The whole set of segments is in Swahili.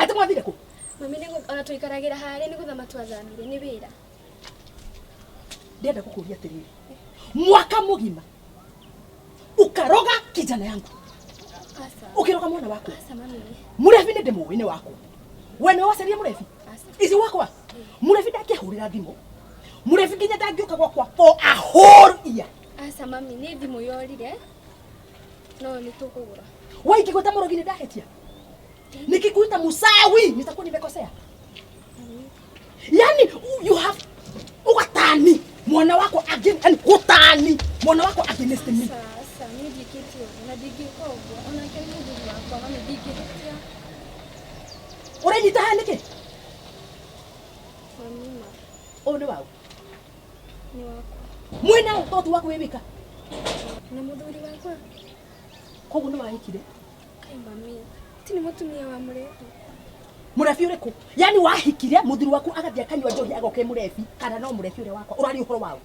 ati mwathire ku mami ningo ona tuikaragira hali niko thama twathamire ni wira ndenda kukuria atiriri mwaka mugima ukaroga kijana yangu asa ukiroga mwana wako asa mami murevi ni ndimo wine wako wene waseria murevi izi wakwa murevi ndakihurira thimo murevi nginya ndangioka gwakwa for a whole year asa mami ni thimu yorire no ni tukugura wewe ikikuta murogi ni ndahetia nikikuita musawi nitakuwa nimekosea yani you have ukatani mwana wako again and utani mwana wako against me sasa ni dikitio na digiko ona kile ndio wako mami dikitia already tahanike mami one wao ni wako mwena utoto wako webika na muthuri wako koguo no wahikire kai mami tini mutumia wa murefi murefi ureko yani wahikire muthuri waku agathia kanywa njohi agoke murefi kana no murefi ure wako urari uhoro wao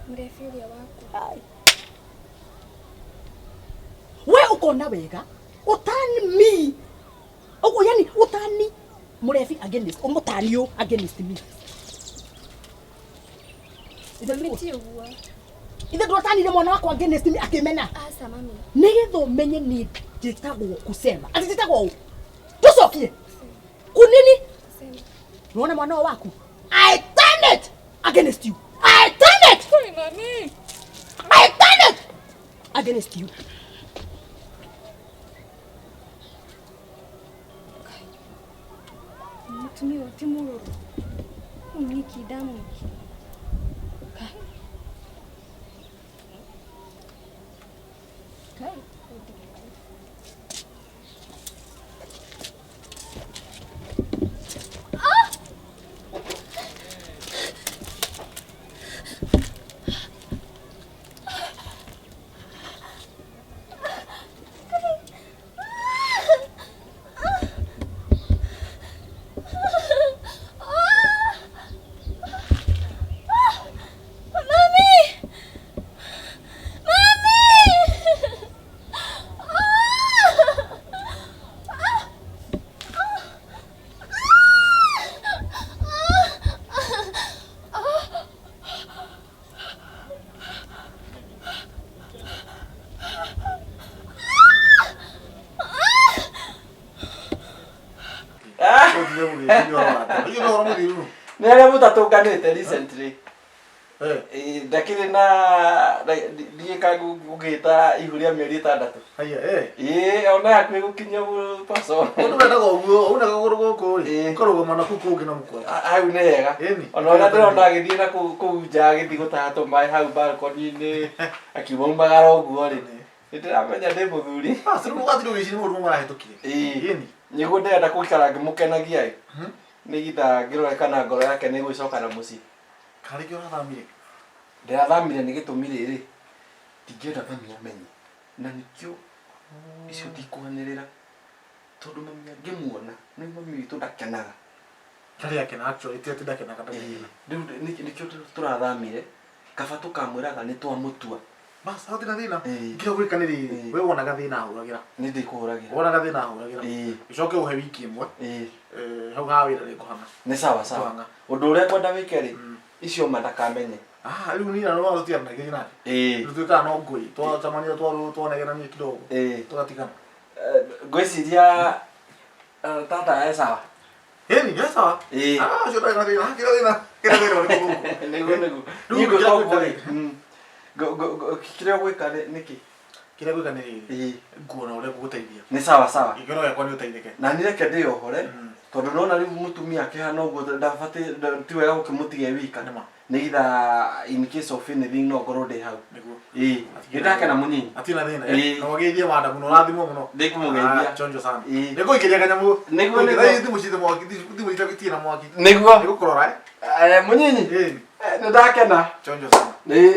murefi ure wako ai we ukona wega utani mi ogo yani utani murefi against umutanio against me ithe ndotani mwana wako against me akimena asa mami nigetho menye ni njitagwo kusema ati njitagwo tucokie kunini unaona mwana wako I turn it against you I turn it sorry mami I turn it against you mutumia timuro umiki damu kai Nere mutatukanite recently. Ndakire na ndika gugita ihuria mieri 6. Haya ona yakwe gukinya paso. Undu wenda goguo, una gogoro goko ri. Korugo mana kuku ngina mukwa. Hau ne yega. Ona ndona agithii na kuja agithi gutahato mai hau balcony-ini. Akibombagara uguo ri. Ndiramenya ndi muthuri. Sio mugathiro gicini mundu marahetukire. Yeni. Nyego ndenda kuikara ngimukenagia i. Nigita ngirore kana ngoro yake ni gwicoka na muci. Kari kyo rathamire. Ndirathamire ni gitumire ri. Ndingienda mami amenye. Na nikyo icio ndikuhanirira. Tondu mami angimuona ni mami witu ndakenaga. Kari yake na actually tio tindakenaga ndagina. Nikyo turathamire. Kaba tukamwiraga ni twamutua. Mas hau tina thina. Kira gwikaniri we wonaga thina ahuragira. Ni ndikuhuragira. Wonaga thina ahuragira. Icoke uhe wiki imwe. Hau ga wira ri kuhana. Ni sawa sawa. Undu uria kwenda wike ri icio mandakamenye. Riu nina no warutia na gina. Rutuika no ngui. Twacamania twanegera ni kidogo. Tugatigana. Gwiciria tata e sawa. Heni, ya sawa? Cio ndagina thina. Kira thina. Kira thina ni Nego. Nigo kwori. Kire gwika niki? Kire gwika ni nguona uria guguteithia. Ni sawa sawa. Igoro yakwa ni uteithike. Na nireke ndio hore. Tondu nona riu mutumia akihana uguo ndabati ti wega gukimutige wika. Nigitha in case of anything no ngoro ndi hau. Niguo. Ndake na munyinyi. Atina thina. No geithie mada muno rathimo muno. Ndikumugeithia. Chonjo sana. Niguo ikiria kanyamu. Niguo thimu cite mwaki, thimu cite bitina mwaki. Niguo kurora munyinyi. Ndakena. Chonjo sana.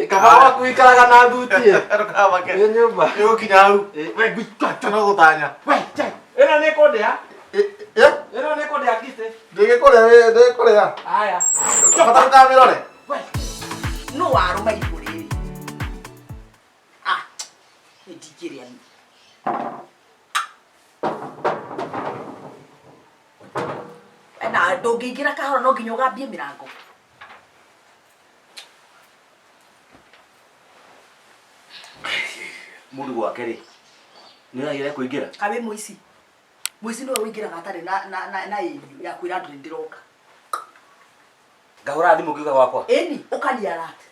Kaba waku ikaraga na thuti. Eroka make. Ni nyumba. Yo kinya hau. We gwitata no gutanya. We, chai. Ena ni kodea. Ena ni kodea kite. Ndikurea. Haya. Pata kamerore. we no waruma iguriri ndikiria ndũngĩingĩra kahora no nginya ũgambie mĩrango. Mũndũ gwake rĩ nĩ ũragĩra kũingĩra kabe mũici nĩwe wĩingĩraga atarĩ na ĩrio ya kwĩra andũ nĩndĩroka. ngahũra thimũ ngiuga gwakwa ĩni ũkaniara atĩ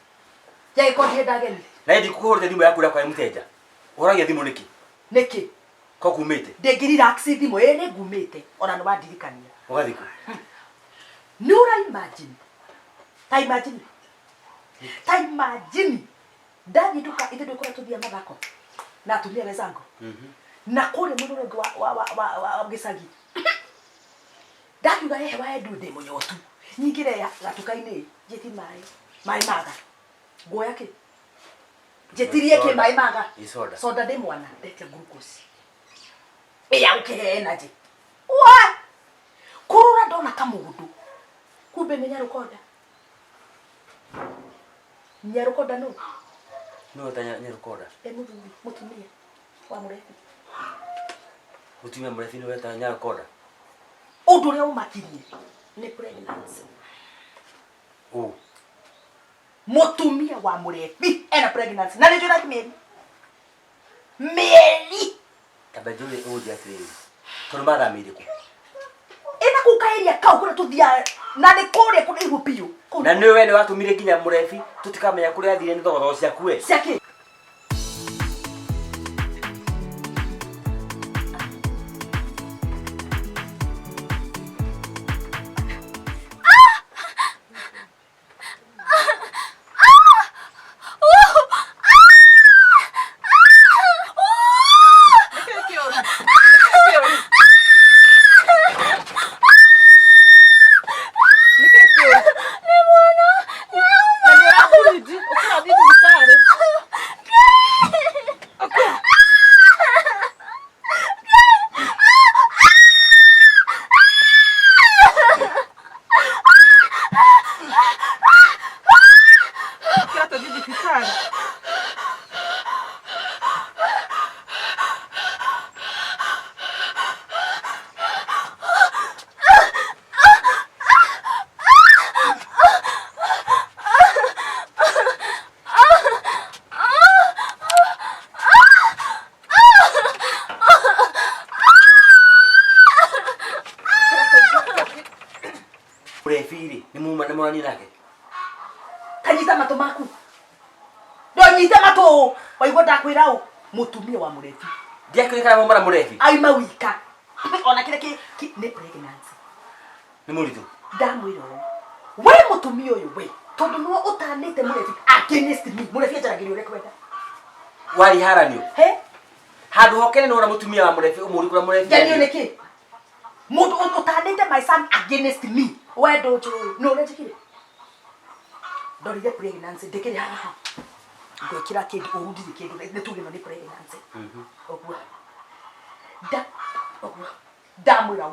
ya ĩkonie ndageni na ĩndi kũhũrĩte thimũ yaku ĩrĩa kwa mũteja ũhoragia thimũ nĩkĩ ko kumĩte ndĩngĩrelax thimũ nĩ ngumĩte ona nĩ wandirikania ũgathiĩ kũ nĩ ũra imagine ta imagine ndani duka ithe ndikora tuthia mathako na atumia wezangu na kule mũndũ wa gĩcagi ndakiuga Wa Edu ndĩ mũnyotu nyingire ya gatuka-inĩ njeti maĩ maga nguoya kĩ njetirie kĩ maĩ maga soda ndĩ mwana ndete glucose ya ũkĩhe energy wa kũrũra ndona kamũndũ kumbe nĩ Nyarukoda no ta Nyarukoda mutumia wa mũrebi mutumia mũrebi nĩ weta Nyarukoda ũndũ ũrĩa ũmakirie nĩ pregnancy mutumia wa mũrebi ena pregnancy na nĩ njũra mĩeri tabajule ũnjia atĩrĩrĩ tondũ mathamĩire kũ ĩna kũkaĩria kau kũrĩa tũthiaga na nĩ kũrĩa kũraihu biũ na nĩ we nĩ watũmire nginya mũrebi tũtikamenya kũrĩa athire nĩ thogotho ciaku we ciake Urefiri ni muma na mwana nake kanyita mato maku ndonyite mato waigua ndakwira u mutumia wa mũrebi ndiakwĩra mama na mũrebi aima wika ona kile ni pregnancy ni mũritũ ndamwira we mutumia ũyũ we tondu no utanite mũrebi against me mũrebi ajaragĩrio ũrĩa kwenda wari haranio he handũ hokene no na mutumia wa mũrebi ũmũri kũra mũrebi janio nĩkĩ mundu utanite my son against me we ndojo no rejikire ndorire pregnancy ndikire haha ngwikira kindi urundire kindu ne tugino ni pregnancy ogwa damura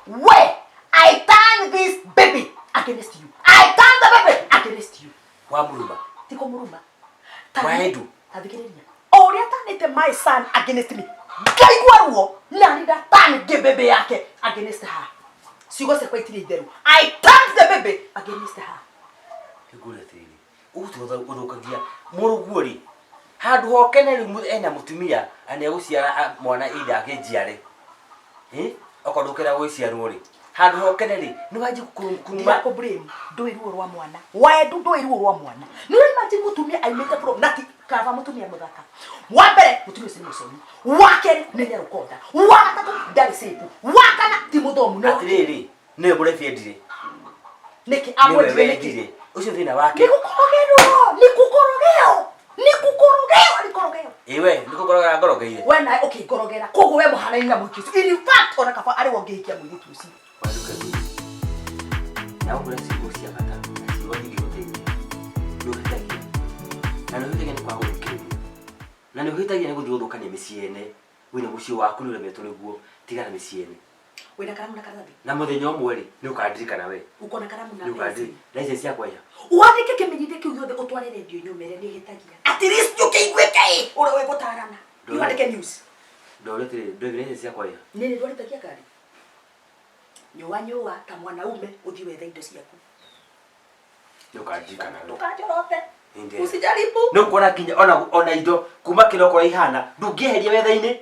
we I turn this baby against you. I turn the baby against you. Wa muruma tiko muruma Wa Edu tathikiriria oria tanite my son against me ngaigua ruo nani nda turn the baby yake against her sigo se kwaitire itheru I turn the baby against her kigure tiri uthukagia muruguori handu hokene ena mutumia ane guciara mwana ida akenjiare okondokera guciarwo ri handu hokene ri ni waji kuma ko blame ndoiruo rwa mwana Wa Edu ndoiruo rwa mwana ni imagine mutumia aimete from nati kava mutumia muthaka wa mbere mutumia sini musoni wa kere ni Nyarukoda wa gatatu ndari sepu wa kana ti muthomu no atiriri ni mũrebi endire niki amwendire niki ucio thina wake nikorogeo iwe ndikukorogera ngorogeire we na okay ngorogera kogo we muhana ina mukisu in fact ona kaba ari wongehikia mwiri tusi na ukura siku cia bata siku nyingi guteithia nduhitagia na nduhitagia ni kwa gukiri na nduhitagia ni guthiuthukania miciene wina mucio waku ni uremetwo niguo tigana miciene wina karamu na karathi na muthenya umwe ri ni ukandirikana we uko na karamu na license yakwa ya uandike kimenyithie kiu giothe utware radio nyumere ni hitagia at least ukiigweke ura we gutarana uandike news ndorete license yakwa ya nini ndwaritagia kari nyua ta mwanaume uthi wetha indo ciaku. Ndukajikana. Ndukajorote. Usijaribu. No kuona kinya ona indo kuma kiroko ihana. Ndungieheria wetha-ini.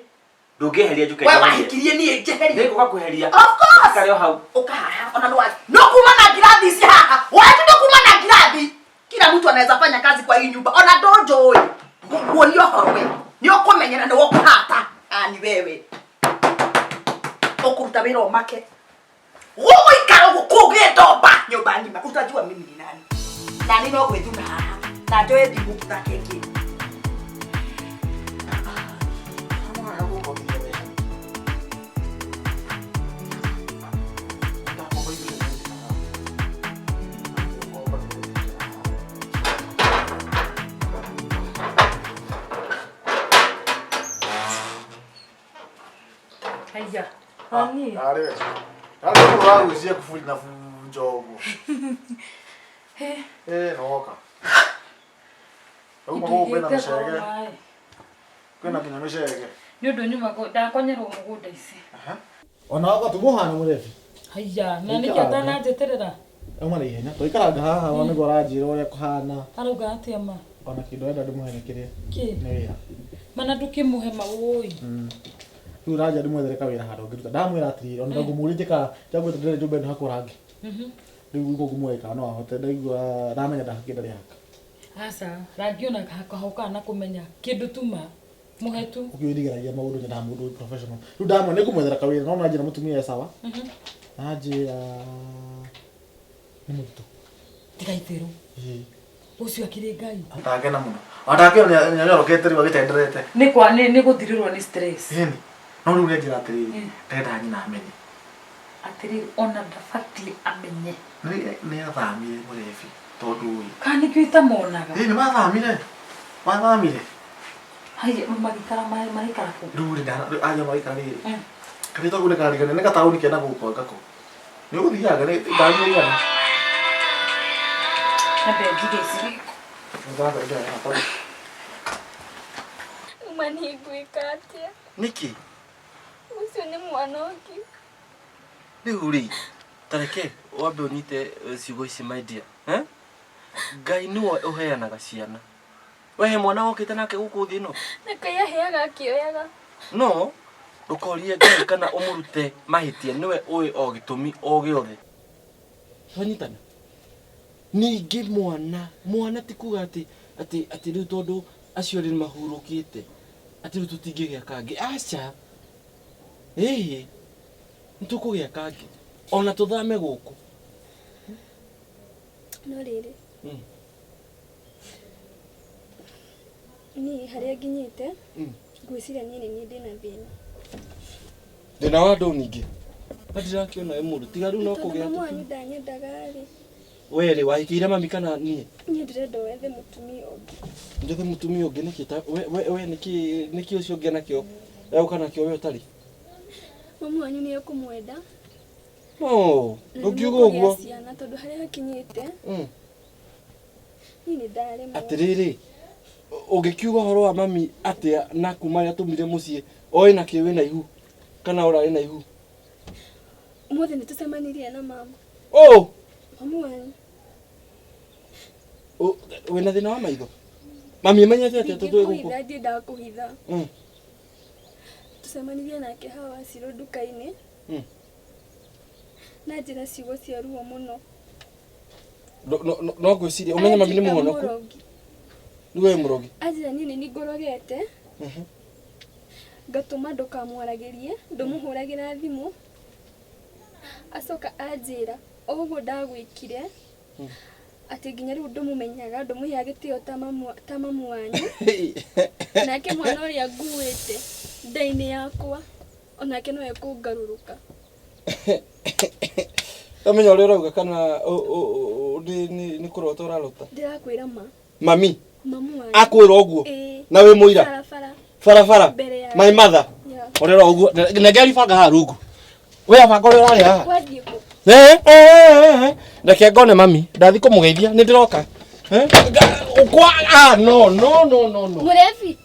Ndungieheria njuke. Wewe wahikirie nie njeheria. Niko gakuheria. Of course. Kareo hau. Ukaha ona no wazi. No kuma na girathi cia haha. Watu ndo kuma na girathi. Kila mtu anaweza fanya kazi kwa hii nyumba. Ona dojo wewe. Kuonio horwe. Nio kumenyera ndio kuhata. Ani wewe. Okuruta wira omake. Wewe ikaro gukugetomba nyumba ngima. Utajua mimi ni nani. Nani no gwithuna haha. Na njoe thimu kutakeki. Haya. Nani? Ale. Ale wangu usiye kufuli na njogo. Noka. Au mako kwenda mshege. Kwenda kinya mshege. Ni undu nyuma ko ndakonyerwo mugunda ici. Ona wako tumuhana murefi. Haya, na niki atana njeterera. Umana ihenya. Toikaranga haha wane goranjira uria kuhana. Arauga atia ma. Ona kindo enda ndumuherekeria. Ki? Ni wira. Mana tukimuhe mawoi. Riu raja ndimwethere wira handu ngiruta. Ndamwira atiri ona ngumurite ka cyangwa ndire njumbe ndo hakurangi. Riu uko kumweka no ahote ndaigua ndamenya ndakenda riaka. Asa, rangi ona kahauka na kumenya kindu tuma muhetu. Ukiwirigeragia maundu nyina mundu professional. Riu ndamwe ningumwethera kawira no najira mutumia sawa. Najira ni mutu. Tigaithiru. Ucio akiri ngai. Atagena muno. Atagena nyanyorokete riu agitenderete. Ni guthirirwo ni stress. No riu ngira atiri. Ndenda nyina amenye. Atiri ona ndafakli amenye. Ni athamire murefi tondu uyu. Kani kwita monaga. Ni mathamire. Mathamire. Haya mama gikara mai kara ku. Riu ndana aja mai kara ni. Kanito gune kara ni ka tauni kena guko ngako. Ni guthiaga ni ndanyuria ni. Nabe jigesi. Ndaba ndio hapa. Mani gwikatia. Niki? Ucio ni mwanoki. Riu ri. Tareke wambe unyite ciugo ici my dear. Ngai niwe uheanaga ciana. Wehe mwana wokite nake guku thi no. Na kai aheaga akioyaga. No, ndukorie Ngai kana umurute mahitia niwe uwi o gitumi o giothe. Wanyitana. Ningi mwana ti kuga ati riu tondu acio ri mahurukite. Ati riu tutingigia kangi. Acha. Nitukugia kangi. Ona tuthame guku. No riri. Ni haria nginyite. Gwiciria nini ni ndina thina. Ndina wandu ningi. Ndira kiona emuru tiga riu no kugia. Mama wanyu ndanyendaga ri. Were wahikire mami kana nie? Ni ndirenda wethe mutumia ungi. Ndethe mutumia ungi nikita we niki ucio ungi nakio. Ewe kana kio we utari. Mama wanyu ni ukumwenda. No, ndugiugo uguo. Ciana tondu haria hakinyite. Ni ndare mo. Atiriri. Ungikiuga horo wa mami atia na kumaria tumire mucie. Oi na kiwe na ihu. Kana urari na ihu. Mothe ni tusemanirie na mama. Mama wanyu. Wena thina wa maitho. Mami menyete ati tutwe guku. Ndi ndakuhitha. Tusemanirie nake hawa ciro duka-ini. Na njira ciugo cia ruo muno. No gwiciria umenye mami ni muhonoku. Niwe murogi. Ajira nini ni ngorogete. Gatuma ndukamwaragirie, ndumuhuragira thimu. Acoka anjira oguo ndagwikire. Ati nginya riu ndumumenyaga ndumuhia gitio ta mamu wanyu. Nake mwana uria nguite ndaini yakwa. Onake no ekungaruruka. Amenya uria urauga kana ni kurota urarota. Ndirakwira ma. Mami. Mamu wanyu. Akwira uguo. Na we muira. Farafara. My mother. Orera uguo. Na ngari banga ha rungu. We abanga uria urari ha. Wathie ku. Ndake ngone mami. Ndathi kumugeithia ni ndiroka. No. Murefi.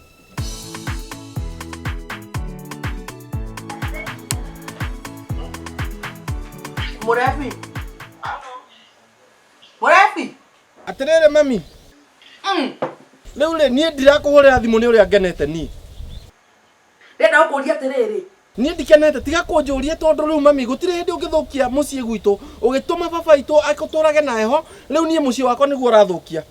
Murefi. Murefi. Atirere mami. Leo le nie ndirakuhurira thimu ni uria ngenete ni. Ndenda gukuria atiriri. Nie ndikenete tiga kunjuria tondu riu mami gutire hindi ungithukia mucii gwitu ugituma baba itu akuturage na heho riu nie mucii wakwa niguo urathukia.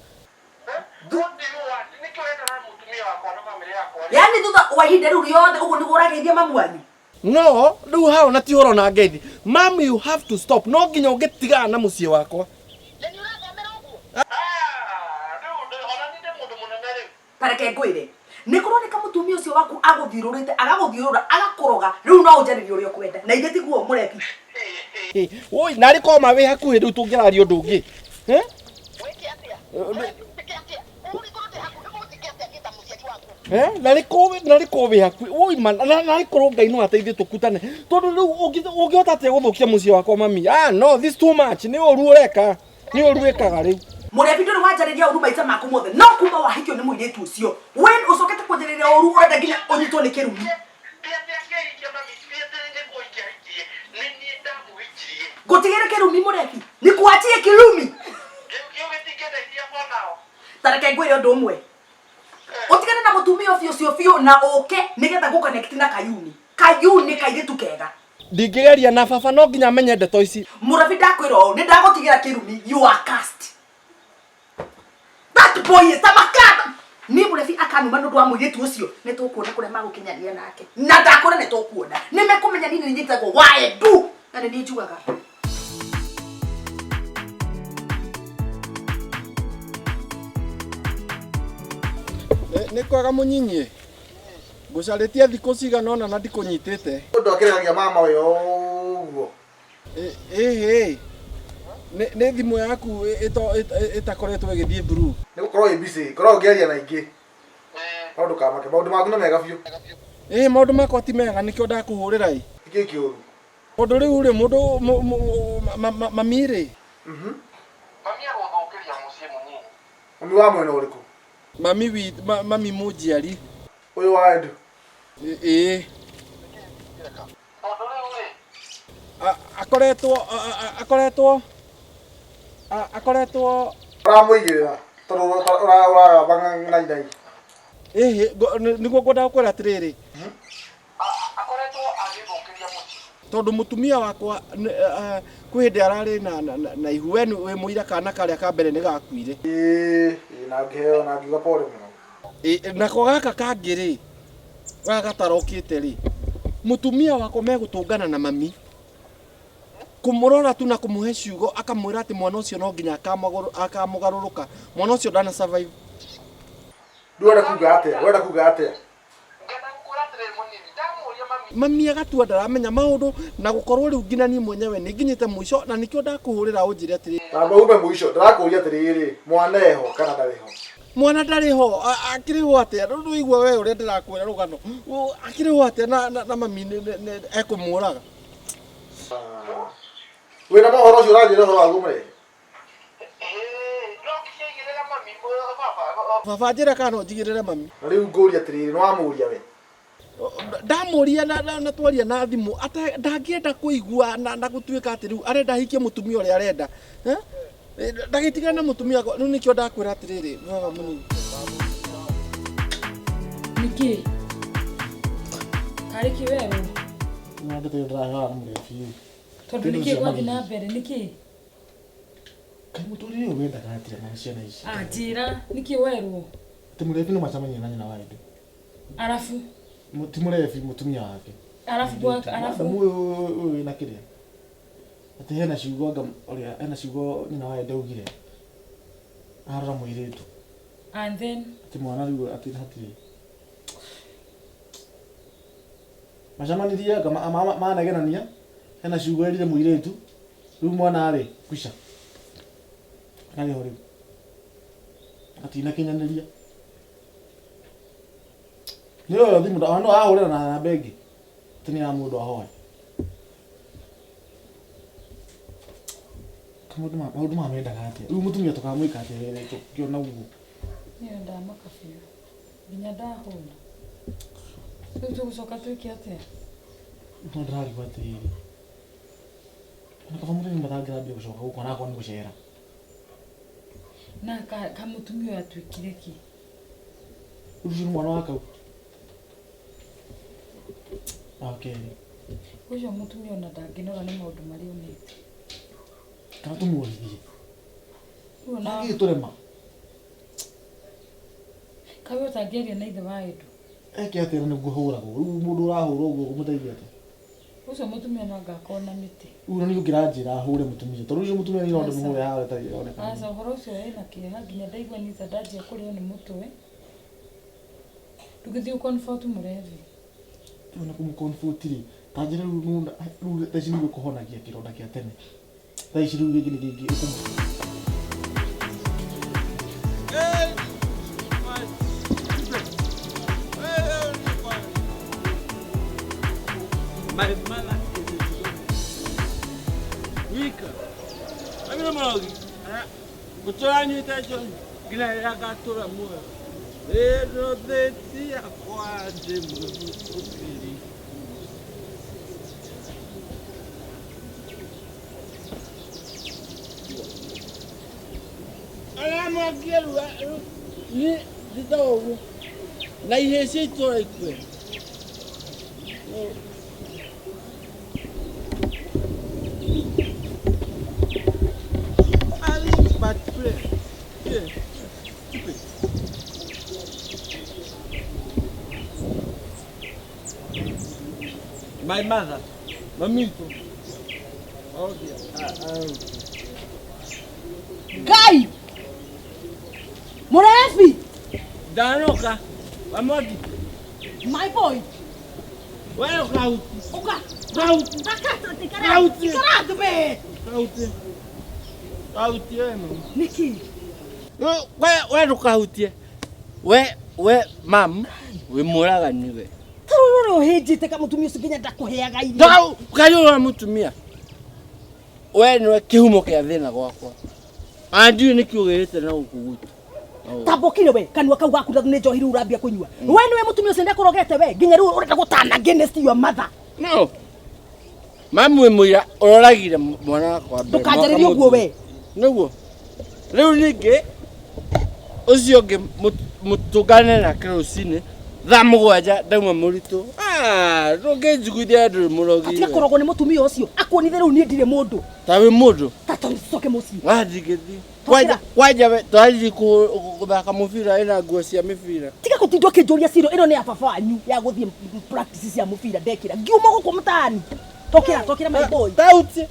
Yani thutha wa ihinda riu riothe uguo niguo urageithia mamu wanyu? No, riu hao na ti horo na ngeithi. Mami, you have to stop. No nginya ungitigana na mucii wakwa. Tareke ngwire. Nikuroneka mutumia ucio waku aguthirurite agaguthirura agakuroga riu no unjaririe uria kwenda. Na ithe tiguo Murefi. Oi, nari koma wi hakuhi riu tungiraria undu ungi. Nari ko wi hakuhi. Oi man, nari korwo Ngai no ateithie tukutane. Tondu riu ungihota atia guthukia mucii wakwa mami. No, this too much. Ni oru ureka. Ni oru ekaga riu. Murefi nduri wanjariria uru maita maku mothe no kuma wahikio ni muiritu ucio wen ucokete kunjariria uru urenda nginya unyitwo ni kirumi gutigire kirumi Murefi ni kuachie kirumi tareke ngwire undu umwe utigane na mutumia ucio biu na uke nigetha gu connect na kayuni kairitu kega ndingigeria na baba no nginya menye ndeto ici. Murefi ndakwira ni ndagutigira kirumi you are cast. That boy is tamakata. Ni Murefi akanuma ndu wa muiritu ucio ni tukuona kure magukinyaria nake. Na ndakora ni tukuona. Ni mekumenya nini nyitagwo Wa Edu. Na ni njugaga. Ni kwaga munyinyi. Ngucaritie thiku cigana ona na ndikunyitite. Ndu akiragia mama uyo uguo. Ne thimu yaku itakoretwo igithie through. Ni gukorwo busy, korwo ngeria na ingi. Maundu kamake, maundu maku no mega biu. Maundu makwa ti mega nikio ndakuhurira i. Iki kiuru. Undu riu ri mundu mamire. Mami aguthukiria mucii munyinyi. Mami wa mwena uriku? Mami mujiari. Uyu Wa Edu. Akoretwo Ramuigirira tondu ura banga naidai. Niguo ngwenda kwira atiriri. Akoretwo agithukiria mucii. Tondu mutumia wakwa kwi hindi arari na ihu we wi muira kana karia ka mbere ni gakuire. Na ngiheo na ngiuga pole muno. Nako gaka kangiri gatarokite ri mutumia wakwa megutungana na mami kumurora tu na kumuhe ciugo akamwira ati mwana ucio no nginya akamugaruruka mwana ucio ndana survive. Wenda kuga atia? Mami agatua ndaramenya maundu na gukorwo riu ngina ni mwenyewe ni nginyite mwisho na nikio ndakuhurira unjire atiri. Tamba ume mwisho ndakuria atiriri mwana eho kana ndariho? Mwana ndariho akiriho atia ndu igwa we uria ndirakwira rugano akiriho atia na mami ekumuraga. Wena ma horo jura jira horo agumre. Baba njira kana njigirire mami. Riu nguria atiriri no amuria we. Ndamuria na twaria na thimu ata ndangienda kuigua na gutuika ati riu arenda hikie mutumia uria arenda. Ndagitigana na mutumia riu nikio ndakwira atiriri baba munini. Niki. Kari kiwewe. Ndio ndio ndio Murefi. Tondu niki gwathi na mbere niki? Kai muturi uyu wenda gatira na ciana ici. Njira niki werwo? Ti Murefi no macamanye na nyina Wa Edu. Arafu Ti Murefi mutumia wake. Arafu uyu na kiria. Ati hena ciugo hena ciugo nyina Wa Edu ugire. Arora muiritu. And then Ati mwana riu ati hatiri. Macamanirie kama managenania. Hena ciugo erire muiritu. Riu mwana ari kwisha. Nani hori? Ati na kinyaniria. Niyo thimu no ahurira na namba ingi. Tini ya mundu ahoya. Maundu mamendaga atia? Riu mutumia tukamwika atia kiona uguo? niyo ndamaka biũ nginya ndahũna rĩu tũgũcoka twĩke atĩa? No ndarigwo atiriri Na kama mtu mbathagira mbia gucoka guko na kwa ni gucera. Na kamutumia atwikire ki? Uyu mwana wako. Okay. Ucio mutumia ona ndanginora ni maundu mari onete. Kana tumuurithie. Uona Turema. kawe utangeria na ithe wa Edu. Eke atira ni guhuragwo. Riu mundu urahurwo uguo umuteithia ati. Ucio mutumia no ngakona miti. Uyu ni ugira njira ahure mutumia. Toru ucio mutumia ni ronde muhure hawe ta yoneka. Asa horo ucio ena kieha nginya ndaigua ni thandaji akurio ni mutwe. Tugithii ukonfort murevi. Tuna kumkonfutiri. Tajira runda taci ni gukuhonagia kironda kia tene. Taici riu gigi My mother Wika. Amina malogi. Kutoranyu itacho gina yakatura moyo. Ero deti akwaje mukiri. Ala magelu ni ditawo. Na ihese itora ikwe. But pray. Yeah. Keep it. My mother. Mamito. Oh dear. Guy! Murefi! Danoka. Amodi. My boy! Where Kauti? Oka! Kauti. Takata tikara! Kauti. Tikara be! Kauti. Kauti eno. Niki! Where Kauti? We mam. We muraga niwe. Taroro hejite kama mutumia usikinya ndakuheaga irio. Ndau kayura mutumia. We niwe kihumo kia thina gwakwa. Andiu nikiugirite na ukugutu. Tabokire we kanwa kau gaku ni njohi riu urambia kunyua. We niwe mutumia ucio ndakurogete we nginya riu urenda gutana against your mother. No. Mamu we muira uroragire mwana wakwa mbere. Ndukanjaririe uguo we. Niguo. Riu ningi ucio ngi mutugane na kerosene thaa mugwanja ndauma muritu. Ndungĩnjiguithia ndũrĩ mũrogi. Atiga kũrogwo nĩ mutumia ũcio. Akuonithe rĩu niĩ ndirĩ mũndũ. Ta wĩ mũndũ. Tata nĩcoke mũciĩ. Ndingĩthiĩ. Kwanja twathiĩ gũthaka mũbira ĩna nguo cia mĩbira. Tiga gũtinda ũkĩnjũria ciro ĩno nĩ ya baba wanyu ya gũthiĩ practice cia mũbira ndekĩra. Ngiuma gũkũ mũtaani. Tokĩra my boy. Tauti.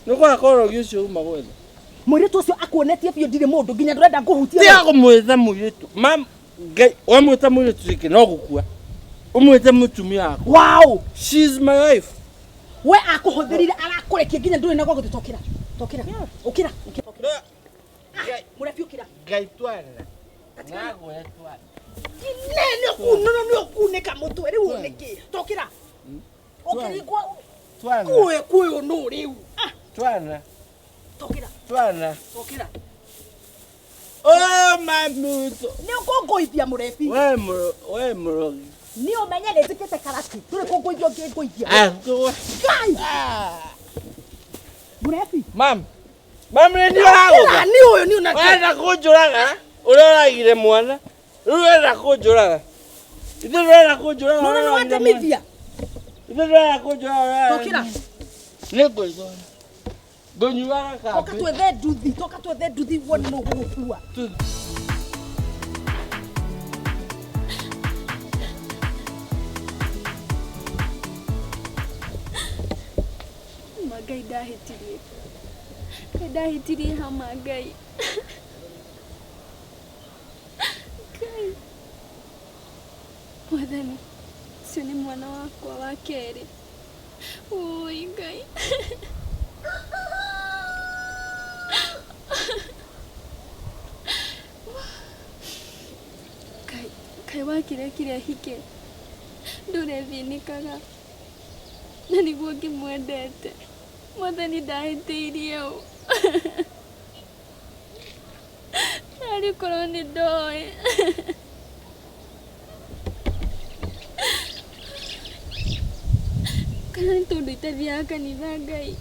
Nĩkwa korogi ũcio uma gwetha. Mũirĩtu ũcio akuonetie biũ ndirĩ mũndũ nginya ndũrenda kũhutia. Tiga kũmwĩta mũirĩtu. Mam Ngai wamwĩta mũirĩtu rĩngĩ no gũkua. Umwĩte mũtumia wakwa. Wow! She's my wife. We akuhũthĩrire arakũrekia nginya ndũrĩ na gwa gũthiĩ tokĩra. Ũkĩra. Mũrebi ũkĩra. Ngai twana. Nagwe twana. Nĩ ũkunĩka mũtwe rĩu ũnĩkĩ. Tokĩra. Ũkĩringwo. Twana. Kuĩ no rĩu. Twana. Tokĩra. Twana. Tokĩra. Oh mamuto. Nĩ ũkũngũithia mũrebi. We mũrogi. Nĩ ũmenye nĩnjĩkĩte karati. Ndũrĩ kũngũithia ũngĩngũithia. Ngai! Mũrebi. Mam nĩ ũragũtha. Nĩ ũyũ nĩ ũna. Wenda kũnjũraga. Ũroragire mwana. Rĩu wenda kũnjũraga. Ithe wenda kũnjũraga. No nĩ watemithia. Ithe wenda kũnjũraga. Tokĩra. Nĩngũigua. Ngũnyuaga Toka twethe nduthi wone no gũgũkua. Ngai ndahĩtirie hama Ngai. Ngai. Mwathani, ũcio nĩ mwana wakwa wa kerĩ. Oi Ngai. Kai wakirekire hike. Ndũrethĩnĩkaga. Na nĩguo ngĩmwendete. Mwathani ndahĩtĩirie ũ. Narĩ korwo nĩ ndoĩ. Kana nĩ tondũ itathiaga kanitha Ngai.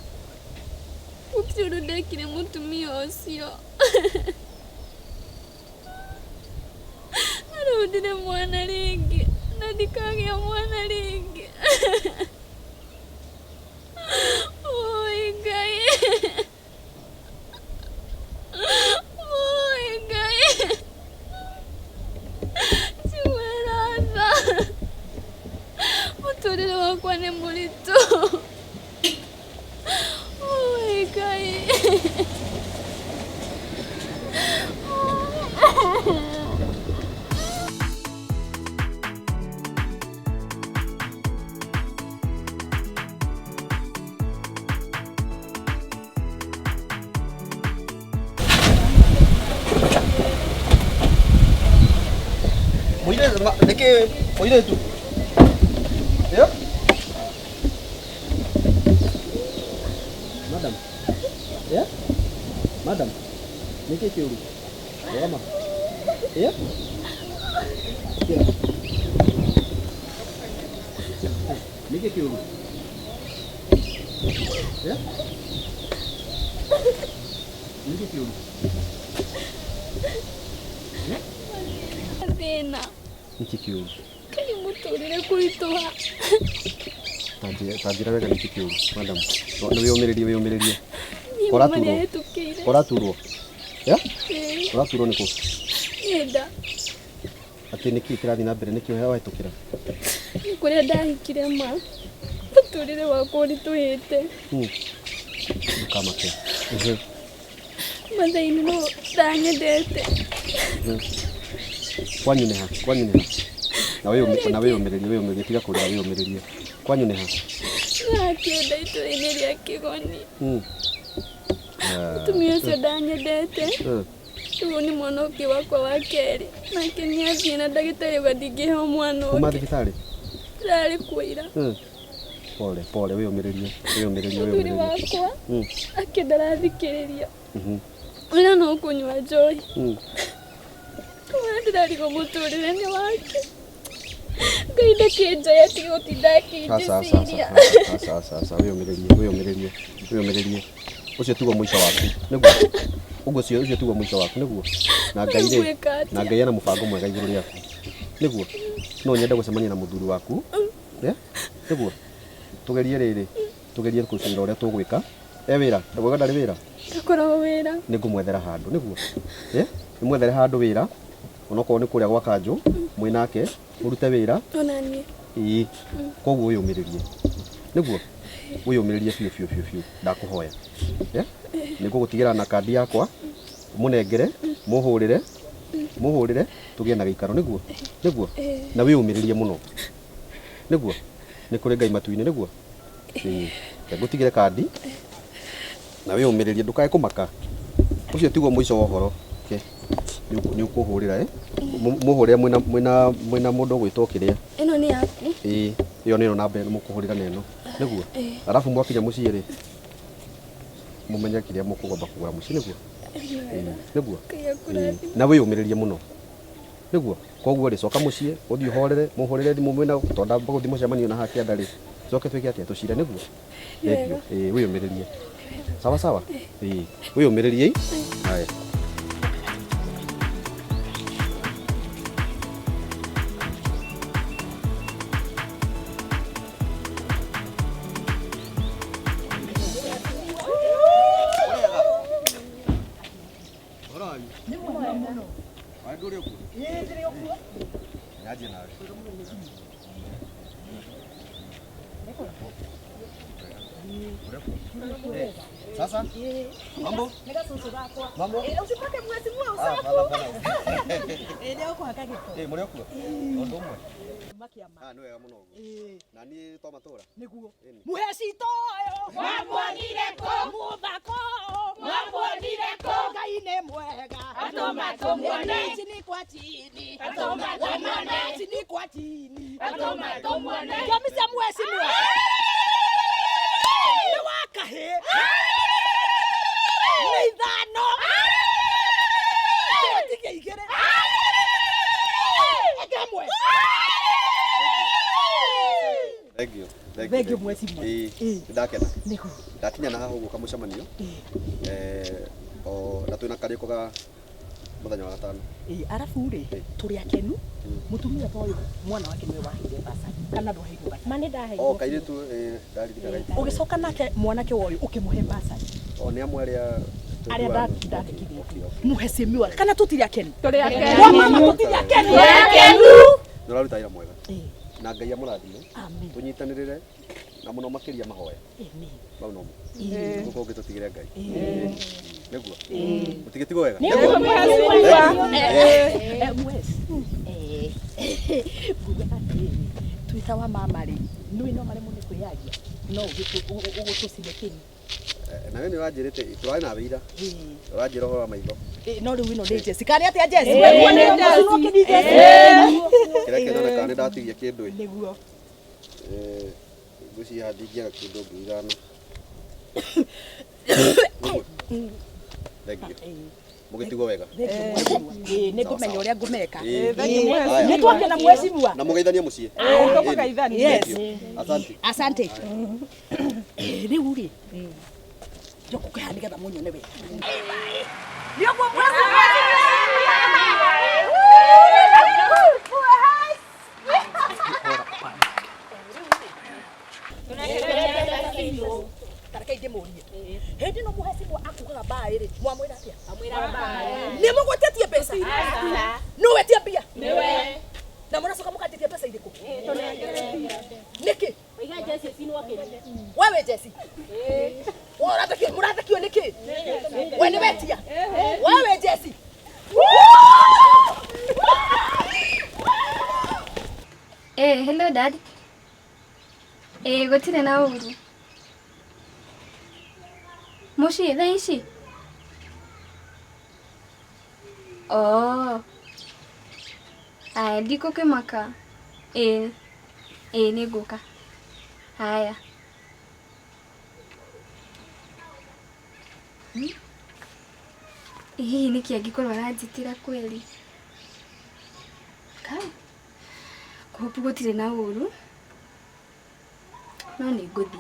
Gũtirĩ ũndũ ndekire mũtumia ũcio. Na rĩu ndirĩ mwana rĩngĩ na ndikagĩa mwana rĩngĩ. Ôi Ngai. Ôi Ngai. Chiweratha. Mũtũrĩre wakwa nĩ mũritũ. Ôi Ngai. Oire tu. Ya? Madam. Ya? Madam. Niki kiuru. Mama. Ya? Ya. Niki kiuru. Ya? Niki kiuru. Thĩna. Niki kiuru. Kaĩ mũtũrĩre kũritũha. Tanjira wega niki kiuru. Madam. Nĩ wĩyũmĩrĩrie. Koraturwo. Ya? Koraturwo nĩkũ? Nĩnda. Atĩ nĩkĩ kĩrathiĩ na mbere nĩkĩ ũhera wahĩtũkĩra? Kũrĩa ndahikire ma. Mũtũrĩre wakwa ũritũhĩte. Ndũkamakĩra. Mathainĩ no ndanyendete. Kwanyu nĩ ha? Na wĩyũmĩrĩrie tiga kũrĩa wĩyũmĩrĩrie. Kwanyu nĩ ha? Nakĩenda itũra-inĩ rĩa Kĩgoni. Mũtumia ũcio ndanyendete. Rĩu nĩ mwana ũngĩ wakwa wa kerĩ. Nake nĩathiĩ na ndagĩtarĩ auga ndingĩheo mwana ũngĩ. Kuma thibitarĩ? Ndĩrarĩ kũira. Pole wĩyũmĩrĩrie. Mũthuri wakwa akĩenda arathikĩrĩria. Wĩra no kũnyua njohi. Ndĩrarigwo mũtũrĩre nĩ wake. Ngai ndakĩnjoya tiga gũtinda akĩnjĩciria. Wĩyũmĩrĩrie. Ũcio tiguo mũico waku. Nĩguo. Ũcio tiguo mũico waku nĩguo. Na Ngai ena mũbango mwega igũrũ rĩaku. Nĩguo. No nyende gũcemania na mũthuri waku. Nĩguo. Tugerie kũcira ũrĩa tũgwĩka. Wĩra. Ndagwĩka ndarĩ wĩra. Ndakoragwo wĩra. Nĩngũmwethera handũ nĩguo. Nĩmwethere handũ wĩra. Onokorwo nĩ kũrĩa gwa kanjũ mwĩ nake mũrute wĩra. Ona niĩ. Koguo wĩyũmĩrĩrie. Nĩguo. Wĩyũmĩrĩrie biũ. Ndakũhoya. Nĩngũgũtigĩra na kandi yakwa. Mũnengere, mũhũrĩre, tũgĩe na gĩikaro nĩguo. Na wĩyũmĩrĩrie mũno. Nĩguo. Nĩ kũrĩ Ngai matu-inĩ nĩguo. Ngũtigĩre kandi. Na wĩyũmĩrĩrie ndũkae kũmaka. Ũcio tiguo mũico wa ũhoro. Nĩ ũkũhũrĩra mũhũrĩre mwĩna mũndũ ũgwĩtwo kĩrĩa. Ĩno nĩ yaku? Ĩyo nĩyo namba ĩno mũkũhũrĩra neno. Nĩguo. Arabu mwakinya mũciĩ rĩ. Mũmenye kĩrĩa mũkũgomba kũgũra mũciĩ nĩguo. Nĩguo. Na wĩyũmĩrĩrie mũno. Nĩguo. Koguo rĩ coka mũciĩ ũthiĩ ũhorere mũhũrĩre thimũ mwĩna tonda gũthiĩ mũcemanio na haki andari. Coke twĩke atĩa tũcire nĩguo. Wĩyũmĩrĩrie. Sawa. Wĩyũmĩrĩrie. Haya. Sasa? Mambo? Mambo? Usipate mwezi mwa usafu. Leo kwa kagiko. Muri okuo? Ondo mwe. Makiama. Nĩ wega mũno ũguo. Na niĩ to matũra. Nĩguo. Muhecito yo. Mwamwonire kũ? Muthako. Mwamwonire kũ? Ngai nĩ mwega. Atũma tũmuone. Chini kwa chini. Atũma tũmuone. Chini kwa chini. Atũma tũmuone. Kamisa mwezi mwa. Nĩ wakahe. Nĩ ithano. Tige igere. Egamwe. Thank Thengio mweciria. Ndakena. Ndakinya na haha uguo kamucemanio. O na twina kariko ga muthenya wa gatano. Arafu ri turi akenu mutumia toyo mwana wake niwe wahire basa kana ndwaheirwo basa mane ndaheirwo kaire tu ndaririka gaita ugicoka nake mwanake woyo ukimuhe basa ni amwe aria ndakirie muhe simiwa kana tutiri akenu turi akenu tutiri akenu nduraruta ira mwega na Ngai amurathime tunyitanirire na muno makiria mahoya bau no nguko ngitutigire Ngai niguo mutigitigo wega niguo twita wa mama ri nui no mare mune kwiyagia no ugutucindekini na wewe ni wanjirite twari na wira wanjira horo maitho no riu ino ndi Jesse kari atia Jesse kira kenda kana ndatigia kindu niguo guci handingia kindu ngigana Thank you. Mugitigo wega. Ni ngumenya uria ngumeka. Ni twake na mweciria. Na mugeithanie mucie. Yes. Asante. Asante. Riu ri. Joko kwa ndiga munyone we. Ndio kwa Tarakaide murie. Hindi no muhesibwa akugaga bairi mwamwira atia? Amwira bairi. Ni mugotetie pesa? No wetia bia? Niwe. Na muracoka mukatetie pesa iriku? Niki? Oiga Jesse sinu wakiri. Wewe Jesse? Murathekio niki? Wewe ni wetia? Wewe Jesse? Hello dad. Gotire na uru. Mushi thaa ici? Aya ndikukimaka. Ni nguka. Haya. Niki angikorwo aranjitira kweli. Kai. Kuhopu gotire na uru. No ni nguthie.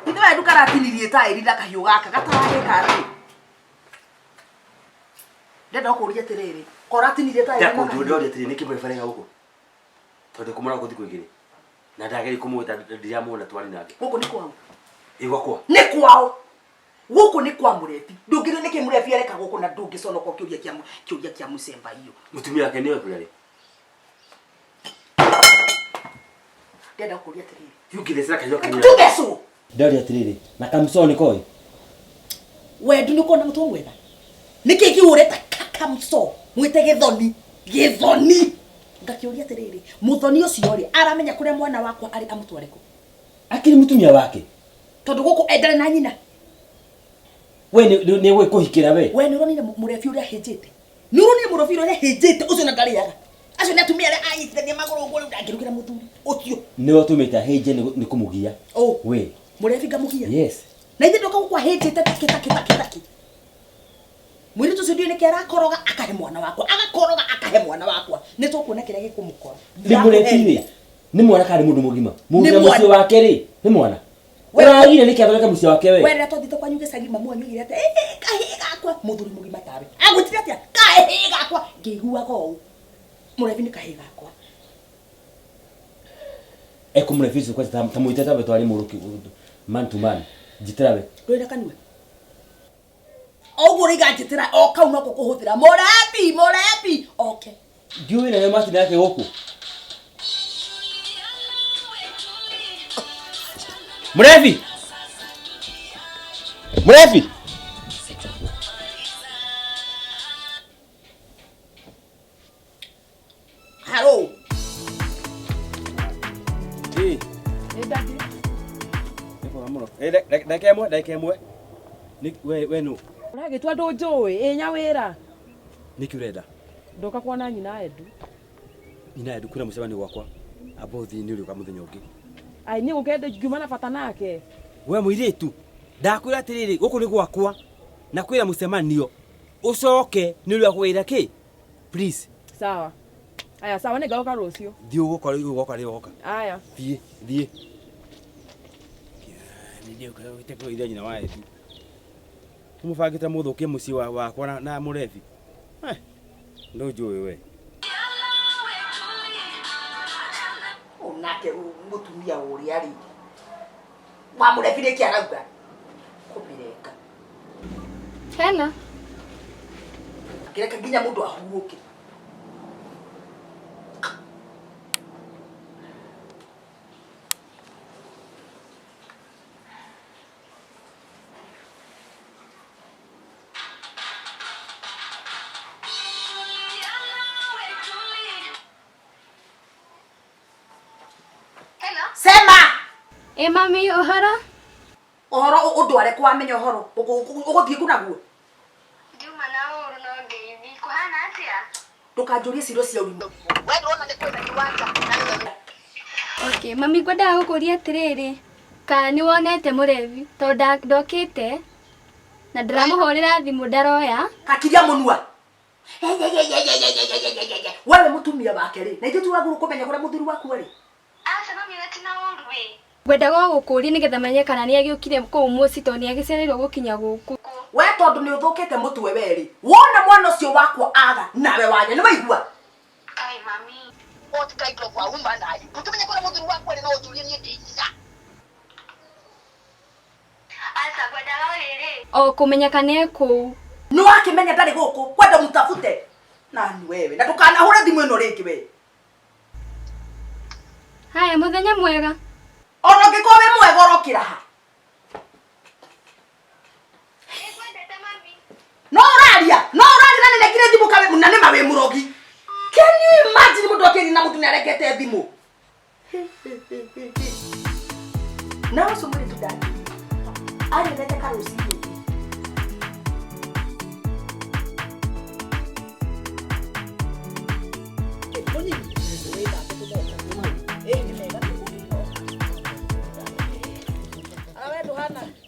Ithe wedu karatinirie tairi na kahiu gaka gatarahika ati. Ndenda kuria tiriri. Koratinirie tairi na. Ndako ndio tiriri niki mweferenga huko. Tondu kumura guthi kwigire. Na ndageri kumwita ndiria muona twari nake. Guku ni kwao. Igwakwa. Ni kwao. Guku ni kwa murefi. Ndungire niki murefi areka guku na ndungiconoka kiuria kia musemba hiyo. Mutumia wake niwe kurari. Ndenda kuria tiriri. Yukire sira kayo kanira. Tugeso. Ndari atiriri na kamso ni koi Wedu ni kona mtu mwega niki kiureta kamso mwite githoni ngakiuria atiriri muthoni ucio ri aramenya kuria mwana wakwa ari amutwareko akiri mutumia wake tondu guku endere na nyina we ni we kuhikira we ni ronire murefi uria hinjite ni ronire murefi uria hinjite ucio na ndariaga acio ni atumia aria anyitithania maguru nguru ndangirugira muthuri ucio ni watumita hinje ni kumugia we murefi ngamugia yes na ithe ndoka gukwa hinjite taki mwiri tu studio ni kera koroga akahe mwana wakwa agakoroga akahe mwana wakwa ni tukuona kiria gikumukora ni murefi ni mwana kari mundu mugima mugira mucio wake ri ni mwana uragire ni kiathoreka mucio wake we wera tothite kwa nyuge sagima mwanyu gire ate kahe gakwa muthuri mugima tawe agutire atia kahe gakwa ngigua go murefi ni kahe gakwa murefi kwa tamuiteta betwari muruki man to man jitirawe ndwira kanwe oguri gajitira o kau no kukuhuthira morapi okay ndiwe na mati yake huko murefi haro dadi Dake mwe. Ni we no. Uragitwa ndunjui nya wira. Niki urenda? Ndoka kuona nyina Edu. Nyina Edu kuna mucemani gwakwa. Abothi ni uri kamuthenya ungi. Ai ni ukende ngiuma na bata nake. We muiritu. Ndakwira atiriri guku ni gwakwa. Na kwira mucemanio. Ucoke ni uri akwira ki? Please. Sawa. Aya sawa nĩ ngaũka rũciũ. Thiĩ ũgoka rĩ ũgoka. Aya. Thiĩ. Ndio kwa ithenya nyina wa Edu. Tumubangĩte mũthũkie mũciĩ wakwa na mũrebi. Ndũnjũĩ we. Onake mũtumia ũrĩa rĩ. Wa mũrebire kĩ arauga. Kũmireka. Hena. Kireka nginya mũndũ ahurũke. Sema! Mami ohoro? Ohoro ũndware kwamenya ohoro. Ũgũthiĩ kunaguo. Ndiuma na ũru no ngeithie. Kũhana atĩa? Ndũkanjũrie ciro cia ũrimũ. Wewe ndũrona nĩ kwĩna kiwanja. Okay, mami ngwendaga gũkũria atĩrĩrĩ. Kana nĩ wonete mũrevi tondũ ndokĩte na ndĩramũhũrĩra thimũ ndaroya. Kakiria mũnua. Wewe mũtumia wake rĩ. Na ithuĩ tuagũrũ kũmenya kũrĩa mũthuri waku arĩ. Aca mami wetina ũru we. Ngwendaga gũkũria nĩgetha menye kana nĩ agĩũkire kũu mũciĩ tondũ nĩ agĩcereirwo gũkinya gũkũ. We tondũ nĩ ũthũkĩte mũtwe werĩ. Wona mwana ũcio wakwa aga nawe wanya nĩ waigua. Ai mami. Otikaitwo kwa umba nayo. Tukimenye kũrĩa mũthuri waku arĩ no ũturie niĩ ndĩiga. Aca ngwendaga rĩrĩ. O kũmenya kana ekũu. Nĩ wakĩmenya ndarĩ gũkũ. Kwenda mũtabute. Nani wewe. Na ndũkanahũre thimũ ĩno rĩngĩ we. Haya mũthenya mwega. Ona ũngĩkorwo wĩ mwega ũrokĩra ha. No ũraria na nĩnekire thimũ kawe na nĩma wĩ mũrogi. Can you imagine mũndũ akĩri na mũndũ nĩarekete thimũ? Na ũcio mũrĩ tudani. Ari ndete karusi.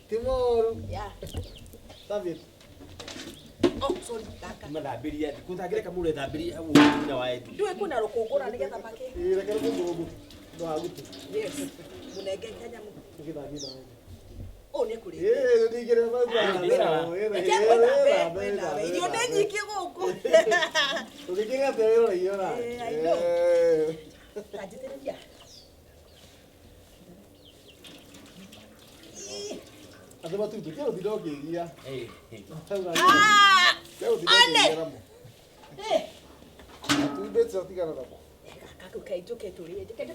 Timoro. Yeah. David. Oh, sorry, kaka. Madhabiria, kutagire kama ule dhabiria au na wa Edu. Ndiwe kuna rukungura nigetha make. Rekera mungu. Ndo agutu. Yes. Munenge Kenya mu. Tukithagira. Oh, nĩ kuri. Ndigire mabwa. Irio nĩ nyingĩ gũkũ. Tukigega tero iona. I know. Tajiteria. Adema tu kero dirogeria. Ane. Tu betsa tigana nabo. Kaka kaitoke turi, toke na.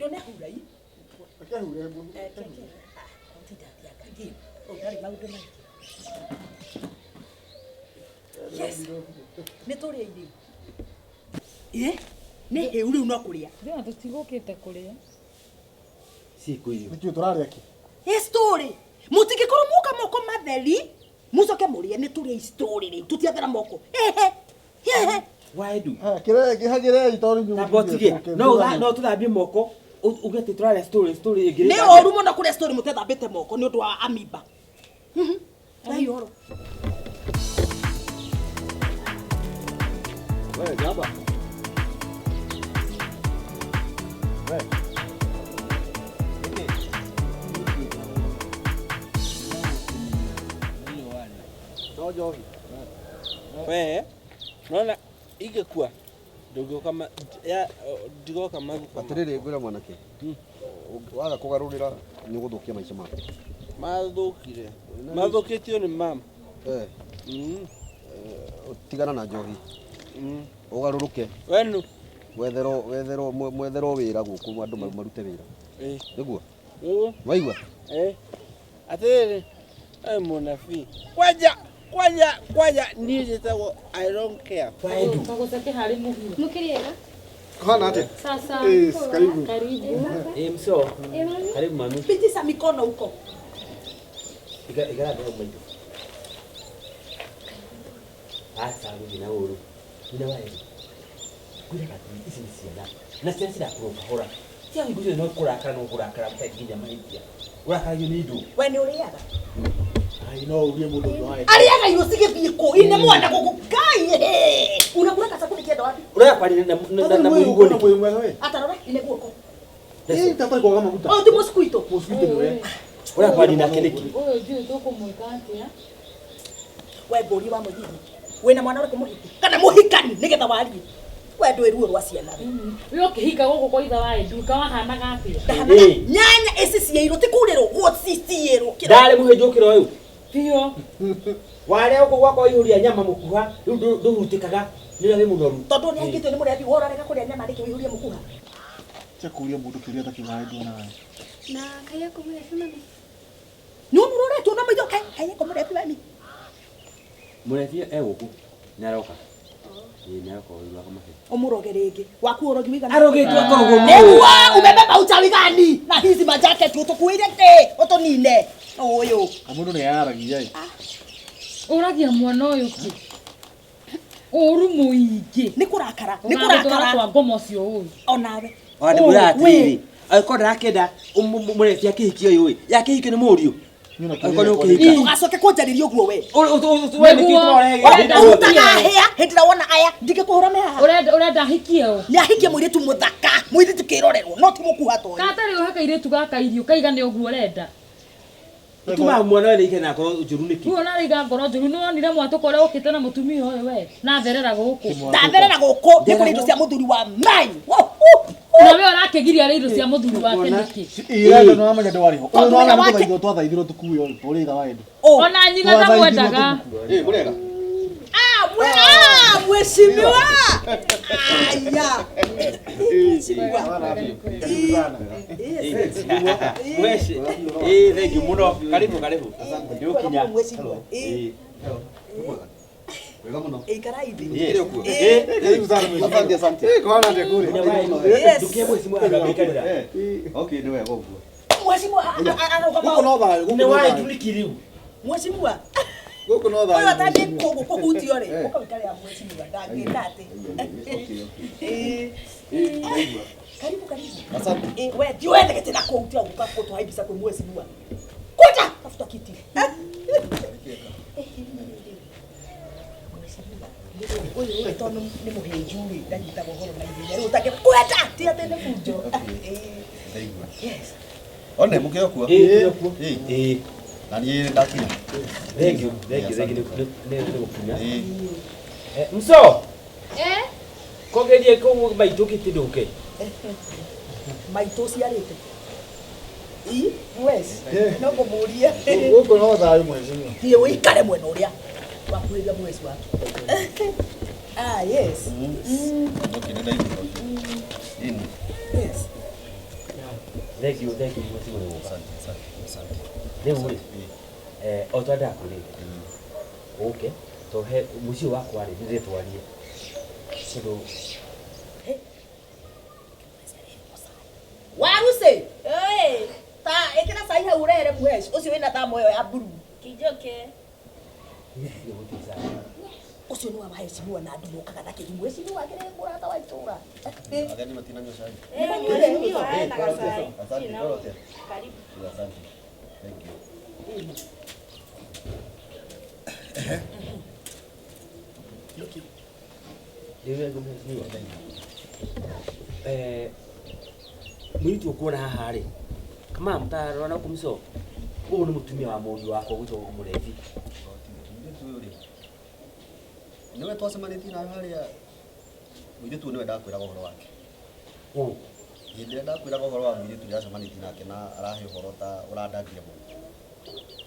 Yone hurai. Akahure mbu. Yes. Nĩ tũrĩa irio. Nĩ hĩu rĩu no kũrĩa. Ndĩna tũtigũkĩte kũrĩa. Siku hiyo. Nĩkĩo tũrarĩa ki? Story. Mũtingĩkorwo mũka moko matheri. Mucoke mũrĩe nĩ tũrĩa story rĩu. Tũtiathera moko. Wa Edu. Kĩrĩa hagĩre itori nyũmba. Na botige. No tũthambie moko. Ugete tũrarĩa story ĩngĩ. Nĩ oru mũno kũrĩa story mũtethambĩte moko nĩ ũndũ wa amimba. Nai oro. Wewe gaba. Johi. Wewe naona ingekuwa ndogo kama ya ndigo kama Atiriri ngwira mwanake. Waga kugarurira ni guthukia maica maku. Mathukitio ni mama. Tigana na njohi. Ugaruruke. Wenu mwetherwo wira guku andu marute wira. Niguo? Waigua? Atiriri munafi. Kwaja nije tawo I don't care. Tugũceke harĩ mũhuro. Mũkĩrĩega? Kohana ate? Sasa. Karibu. Mso. Karibu mami. Pitisha mikono huko. Igara ndio mbaito. Asa rudi na uru. Ina wa Edu. Kule kati isi nisiana. Na sisi kuroka. Tia nguzo no kurakara mtaginya mahitia. Urakara yunidu. We nĩ ũrĩaga? Ai no urie mundu ndoae. Aliaga hiyo sigethiko ine mwana gugai. Unakula kasabu nikienda wapi? Uraya kwani na muhigo ni mwe wewe. Atarora ine guoko. Tata kwa kama muta. Oh ndi mosquito. Mosquito ni wewe. uraya kwani na kiniki Oyo ndio toko mwikante ya. We bori wa muthiri. Wena mwana uri kumuhiki. Kana muhikani nigetha wari. We ndwe ruo rwa ciana. Uyo kihika goko kwa itha wa Edu kawa hana gapi. Nyanya esi ciero tikuriro gociciero. ndari muhenjukiro uyu Pio. wale uko gwako ihuria nyama mukuha nduhutikaga nira wi munoru Tondu ni angitwe ni murethi worarega kuria nyama riki wihuria mukuha. Cha kuria mundu kiria takiwa Edu nawe. Na kaya kumurefi mami. Nyumurore tu na maitho kai kumurethi mami. murefi guku naroka nako iwa kama Omuroge rigi waku urogi wigana. arogitwe akorogwo Negwa umebeba uchawi gani? Na hizi majacket utukuire te utunine. Oyo. Amundu ni yaragia. Uragia mwana uyu ki. Uru muingi. Nikurakara. Kwa ngomo cio uyu. Onawe. wadi muratiri akorda akenda murefi akihikio uyu yakihikio ni murio Ugacoke kunjariria uguo we. we nikitore Utagahia hindira wona aya ndingikuhura meha. Urenda hikie u. Ni ahikie muiritu muthaka muiritu kirorerwo no ti mukuha to. Katari uhaka iretu gaka irio kaigane uguo urenda. tuma mwana we ike nako njuru niki Uo nariga ngoro njuru no nire mwatukore ukite na mutumia uyu we na therera guku. Ndatherera guku ndikuri indo cia muthuri wa mine. Na we orakegiria indo cia muthuri wake niki. Ira ndo no manya ndwariho. Uno no manya ndwariho twathaithirwo tukuyo uri itha wa Edu. Ona nyina ndamwendaga. Murega. Mheshimiwa. Aya. Mweshi thank you muno karibu ndio kinya Wega muno. Karaidi. Karibu sana. Asante asante. Kwa nani kule? dukie mwesimu agabikanira Okay ni wega uguo. Mheshimiwa Guko no thayo. ne wa tulikiriu Mheshimiwa. Guko no thayo. Oyo atandie kogo kuhutio ri. Ukabikari ya mheshimiwa ndangenda ati. Karibu. Asante. We diwende tena kuhutia ukakoto haibisa kwa mheshimiwa. Kuja tafuta kiti. Oyo tono ni muhenjuri ndagita bohoro na ibenya ri utake kweta ti atende fujo. Yes. One mukio kuo. Nani ndakinya. thank you ne kunya mso kogerie ko baituki tiduke Maito ciarite. Wes. No kumuria. Guko no thayo mheshimiwa. Tie wikare mwena uria. Wakuiga mwezi wako. Yes. Okay ni ndaigua. Yes. thank you mwesimu Asante. Lewe otada kule okay to he mushi wako ari ndire twarie kido Waruse. Ta ekena sai ha urere mweshi. Ucio wina ta moyo ya buru. Kijoke. Ucio ni wa maheshimiwa na andu mokaga na kiri mheshimiwa akire murata wa itura. Agani matina nyosha. Mheshimiwa aenda kasai. Asante korote. Karibu. Asante. Thank you. Lewe mwesimu mwitu kuona haha ri kama mtarona kumso uyu ni mutumia wa mundu wako gwito murefi Niwe twacemanĩtie na harĩa mũirĩtu niwe ndakwĩraga ũhoro wake. Hĩndĩ ĩrĩa ndakwĩraga ũhoro wa mũirĩtu ndĩracemanĩtie nake na arahe ũhoro ta ũrandangia mũno.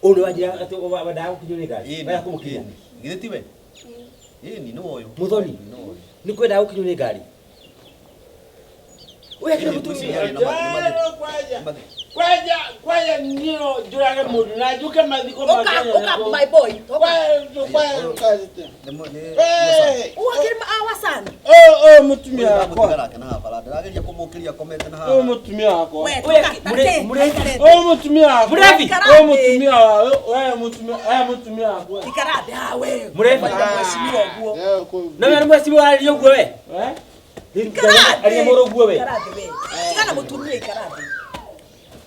uyu wajira ati wadaga kukinywa ngari baya kumukinya Githĩ tiwe? Ni no ũyũ. muthoni ni kwenda gukinywa ngari uya kile mutumia kwaja nio jurage mundu na juke mathiko Oka my boy. Uwakirima awasana. Mutumia wako. Nake na hapa ndĩrageria kũmũkĩria komete na haha. Mutumia wako. mutumia wako murefi mutumia wako. Ikarade ha we. murefi Mheshimiwa guo. na wewe mwesimu ali uguo we ali moro uguo we Ikarade we. Tigana mutumia ikarade.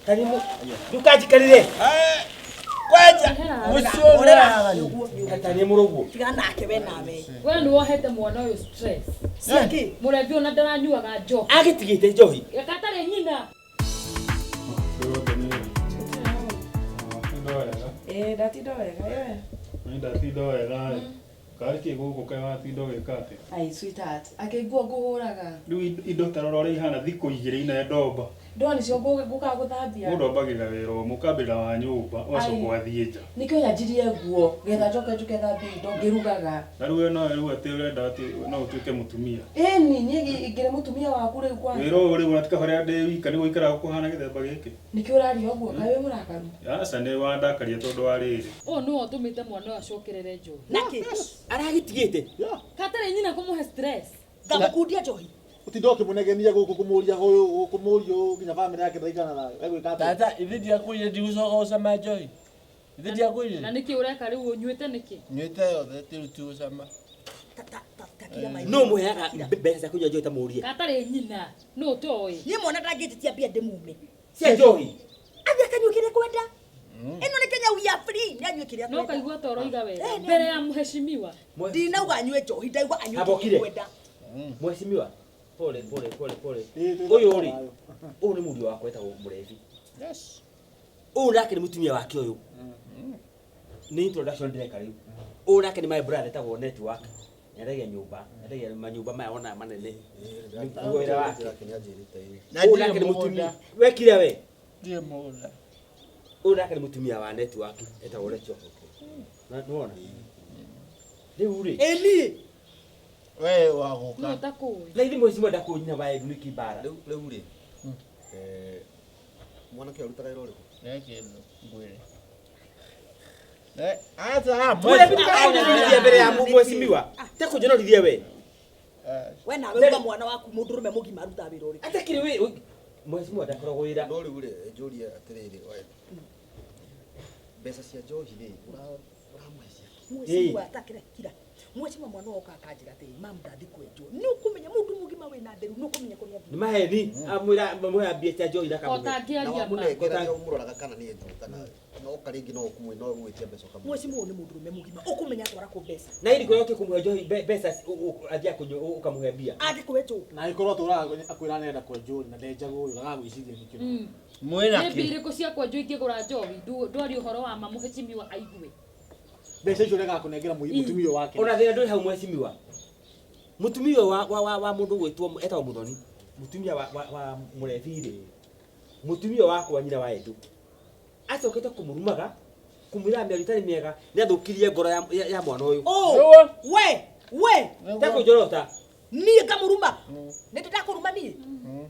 karimu dukaji kalile kwenja mucio ora Atani murugu. Tiga nake we nawe. Wewe ndio wohete mwana uyu stress. Siaki. Murevi ona ndaranyuaga njohi. Agitigite njohi. Yakatare nyina. Ndatindo wega yewe. Ndatindo wega. Kariki guku kai watindo gekate. Ai sweetheart, akigua nguhuraga. Riu indo tarora ri hana thikũ igĩrĩ ina ndomba. Ndoni cio nguka guthambia. Mundombagĩra wĩra mukambĩra wa nyũmba wacoka athiĩ nja. Nikio yanjirie nguo, getha njoke njuke thambia indo ngirugaga. Na riu no riu ati urenda ati no utuike mutumia. Eni nie ingire mutumia waku riu kwa. Wĩra ũyũ rĩu atika harĩa ndĩ wika nĩguo ikara kuhana gĩthemba gĩkĩ. Nikio ũraria ũguo kaĩ wĩ mũrakaru. Aca nĩ wandakaria tondũ wa rĩrĩ. O no ũtũmĩte mwana ũyũ acokerere njohi. Naki Aragitigite. Katare nyina kumuhe stress. ngamukundia njohi. Utindoke munegenia guku kumuria huyu kumurio nginya family yake ndaikana nayo. Egwika atĩa? tata ithidia kuire ndiucoka ucama njohi ithidia kuire Na niki ureka riu unyuite niki? nyuite yothe tiruti ucama No muheaga mbeca kuja njohi ta murie. Katare nyina no toy. Nie mwana ndangĩtitia mbia ndĩmume. Cia njohi. Athiĩ akanyua kĩrĩa kwenda. Ĩno nĩ Kenya we are free. Nĩ anyue kĩrĩa No kwenda. kaigua toro iga wega. Mbere ya mheshimiwa. Ndinauga anyue njohi, ndaigua anyue Abokire. kĩrĩa kwenda. Mheshimiwa. Pole. Ũyũ Uyu ri. Uyu ni murio wakwa etagwo Murevi. yes Uyu nake ni mutumia wake uyu. Ni introduction direct riu. Uyu nake ni my brother etagwo Network. Nyendagia nyumba, nyendagia manyumba maya ona manene. Niguo wĩra wake. Uyu nake ni mutumia. Wekire we. ndiye mũgũnda Uyu nake ni mutumia wa Network etagwo Rachel. Na tuona. Riu ri. Eni. we No waguka takui. Na ithi mheshimiwa ndakunyina Wa Edu Drama. Rĩu rĩ mwanake arutaga wĩra ũrĩkũ? nekindu ngwire ata Murevi ndikakunyina mbere ya mheshimiwa. Takunjonorithia we. We nawe uga mwana waku mũndũrũme mũgima aruta wĩra ũrĩkũ. Atakire we. Mheshimiwa ndakoragwo wĩra. No rĩu rĩ njũrie atĩrĩrĩ mbeca cia njohi rĩ ũramũhecia Mheshimiwa atakire kira. Mheshimiwa mwana woka akanjira ati mam ndathi kwenjwo. Ni ukumenya mũndũ mũgima wĩna nderu, ni ukumenya kũrĩa Ni maheni. Amwira muhe mbia cia njohi ndakamuhe. na Otangiaria ma. wamũnengera nĩ ũmũroraga kana nĩ njũ kana no karingi no ũkumwe no gwĩtia mbeca kamwe. Mheshimiwa ni mũndũrũme mũgima, ukumenya twara kũ mbeca. Na ili kwa kumuhe njohi mbeca ajia kunyo ukamuhe mbia. Angĩkwetwo. na ikorwo turaga akwira nenda kwenjwo na ndenjagu uyu agagwiciria nikio. mwĩra Nĩ kĩ mbirĩko ciakwa njũ ingĩgũra njohi. Ndwari ũhoro wa ma mheshimiwa aigue. Mbeca icio rega kunengera mutumia wake. Ona thina nduri hau mheshimiwa. Mutumia wa mundu gwitwo etagwo Muthoni. Mutumia wa Murevi ri. Mutumia wakwa nyina Wa Edu. Acokete kumurumaga kumwira mĩaritari mĩega nĩ athukirie ngoro ya mwana ũyũ. Oh, we. Takunjorota. Niĩ ngamũruma. Nĩ ndĩrakũruma niĩ.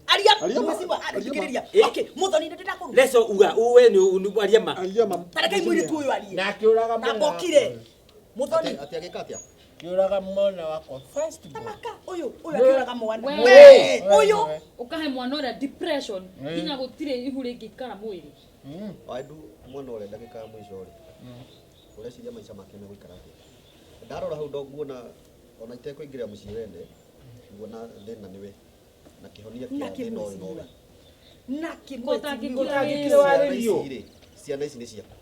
Aria mheshimiwa, athikĩrĩria. Okay, Muthoni nĩ ndĩrakũruma. Leso uga uwe ni aria ma. Tareka mwĩrĩ tu ũyũ arie. na kiuraga Na mbokire. Muthoni. Ati agĩka atĩa? kiuraga mwana wakwa first born Tamaka ũyũ akĩũraga mwana. We. Ũyũ. Ukahe mwana ũrĩa depression. Nginya gũtirĩ ihu rĩngĩikara mwĩrĩ. Wa Edu mwana ũrĩa ndagĩka ya mũico rĩ ũreciria maica make nĩ gũikara atĩa? Ndarora hau nguona ona itekũingĩrĩra mũciĩ wene nguona thĩna nĩwe na kĩhonia kĩa thĩna ũyũ nowe. Ũtangĩkire warĩrio. Ciana ici nĩ ciaku.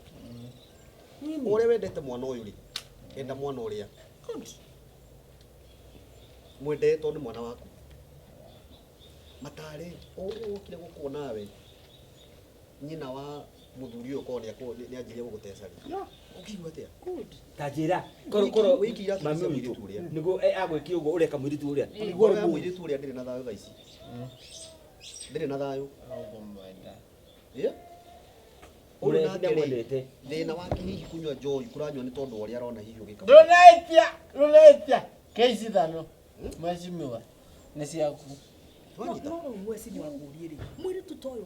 Ũrĩa wendete mwana ũyũ rĩ enda mwana ũrĩa mwendetwo nĩ mwana waku matarĩ ũkire gũkwo nawe nyina wa mũthuri ũyũ korwo nĩ anjirie gũgũteca rĩ ũkigua atĩa? Tanjĩra koro wĩkira mami witũ nĩguo agwĩkire ũguo ũreka mũirĩtu ũrĩa. Ngoro ya mũirĩtu ũrĩa ndĩrĩ na thayũ thaa ici. Ndĩrĩ na thayũ. Ũrĩa ndamwendete. Thĩna wake hihi kunyua njohi kũranyua nĩ tondũ ũrĩa arona hihi ũgĩka. Ndũnaitia kesi thano mheshimiwa nĩ ciaku Wanyita. No mheshimiwa ngũrie rĩ. Mũirĩtu ta ũyũ